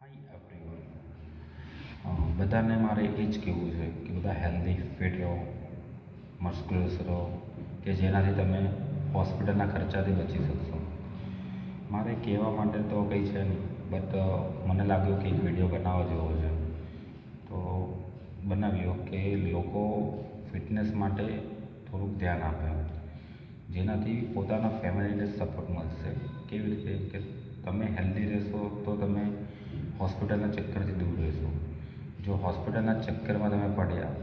Hi everyone. બધાને મારે એ જ કહેવું છે કે બધા હેલ્ધી ફિટ રહો, મસ્ક્યુલસ રહો, કે જેનાથી તમે હોસ્પિટલના ખર્ચાથી બચી શકશો. મારે કહેવા માટે તો કંઈ છે નહીં, બટ મને લાગ્યું કે એક વિડીયો બનાવવા જેવો છે, તો બનાવ્યો કે લોકો ફિટનેસ માટે થોડુંક ધ્યાન આપે, જેનાથી પોતાના ફેમિલીને સપોર્ટ મળશે. કેવી રીતે કે તમે હેલ્ધી રહેશો તો તમે હોસ્પિટલના ચક્કરથી દૂર રહેશો. જો હોસ્પિટલના ચક્કરમાં તમે પડ્યા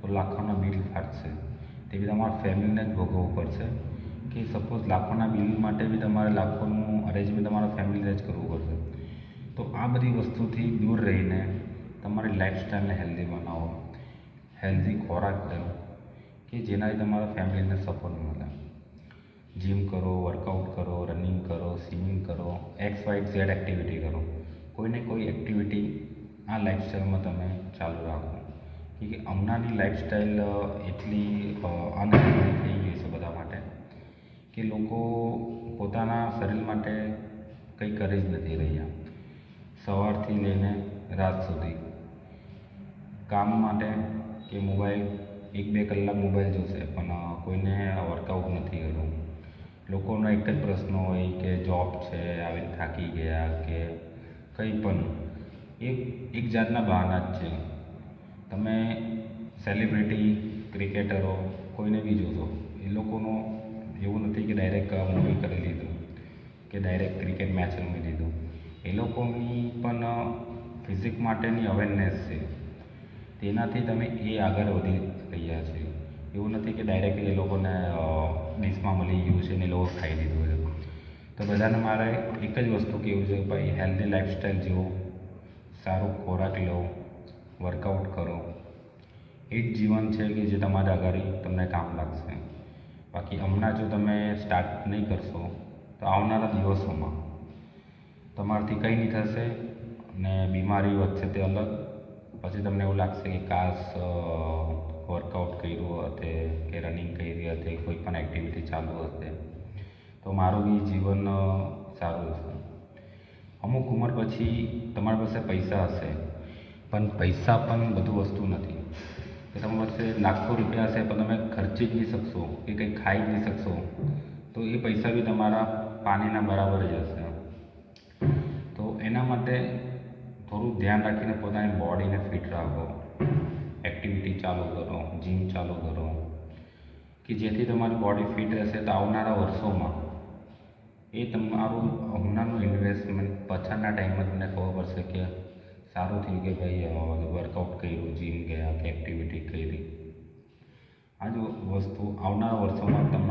તો લાખોના બિલ ફાટશે, તે બી તમારા ફેમિલીને જ ભોગવવું પડશે. કે સપોઝ લાખોના બિલ માટે બી તમારે લાખોનું અરેન્જમેન્ટ તમારા ફેમિલીને જ કરવું પડશે. તો આ બધી વસ્તુથી દૂર રહીને તમારી લાઈફસ્ટાઈલને હેલ્ધી બનાવો, હેલ્ધી ખોરાક લો કે જેનાથી તમારા ફેમિલીને સપોર્ટ મળે. જીમ કરો, વર્કઆઉટ કરો, રનિંગ કરો, સ્વિમિંગ કરો, એક્સ વાય ઝેડ એક્ટિવિટી કરો. કોઈને કોઈ એક્ટિવિટી આ લાઈફસ્ટાઈલમાં તમે ચાલુ રાખો. કે હમણાંની લાઈફસ્ટાઈલ એટલી અનહેલ્ધી થઈ ગઈ છે બધા માટે કે લોકો પોતાના શરીર માટે કંઈ કરી જ નથી રહ્યા. સવારથી લઈને રાત સુધી કામ માટે કે મોબાઈલ 1-2 કલાક મોબાઈલ જોશે, પણ કોઈને વર્કઆઉટ નથી કરવું. લોકોનો એક જ પ્રશ્ન હોય કે જોબ છે, આવીને થાકી ગયા, કે કંઈ પણ એક જાતના બહાના જ છે. તમે સેલિબ્રિટી, ક્રિકેટરો કોઈને બી જોશો, એ લોકોનો એવું નથી કે ડાયરેક્ટ મૂવી કરી લીધું કે ડાયરેક્ટ ક્રિકેટ મેચ રમી લીધું. એ લોકોની પણ ફિઝિક માટેની અવેરનેસ છે, તેનાથી તમે એ આગળ વધી રહ્યા છે. એવું નથી કે ડાયરેક્ટ એ લોકોને ડીશમાં મળી ગયું છે ને એ લોકો ખાઈ લીધું છે. તો બધાને મારે એક જ વસ્તુ કહેવું છે, ભાઈ હેલ્ધી લાઈફસ્ટાઈલ જીવો, સારો ખોરાક લો, વર્કઆઉટ કરો. એ જ જીવન છે કે જે તમારે આગળ તમને કામ લાગશે. બાકી હમણાં જો તમે સ્ટાર્ટ નહીં કરશો તો આવનારા દિવસોમાં તમારાથી કંઈ નહીં થશે અને બીમારી વધશે તે અલગ. પછી તમને એવું લાગશે કે કાશ વર્કઆઉટ કર્યું હતે કે રનિંગ કરી હતી, કોઈ પણ એક્ટિવિટી ચાલુ હશે તો મારું બી જીવન સારું હશે. અમુક ઉંમર પછી તમારી પાસે પૈસા હશે, પણ પૈસા પણ બધું વસ્તુ નથી. કે તમારી પાસે લાખો રૂપિયા હશે પણ તમે ખર્ચી જ નહીં શકશો કે કંઈ ખાઈ જ નહીં શકશો, તો એ પૈસા બી તમારા પાણીના બરાબર જ હશે. તો એના માટે થોડું ધ્યાન રાખીને પોતાની બોડીને ફિટ રાખો, એક્ટિવિટી ચાલુ કરો, જીમ ચાલુ કરો, કે જેથી તમારી બોડી ફિટ રહેશે તો આવનારા વર્ષોમાં એ તમારું હમણાંનું ઇન્વેસ્ટમેન્ટ પાછળના ટાઈમમાં તમને ખબર પડશે કે સારું થયું કે ભાઈ વર્કઆઉટ કર્યું, જીમ ગયા કે એક્ટિવિટી કરી. આ જ વસ્તુ આવનારા વર્ષોમાં તમને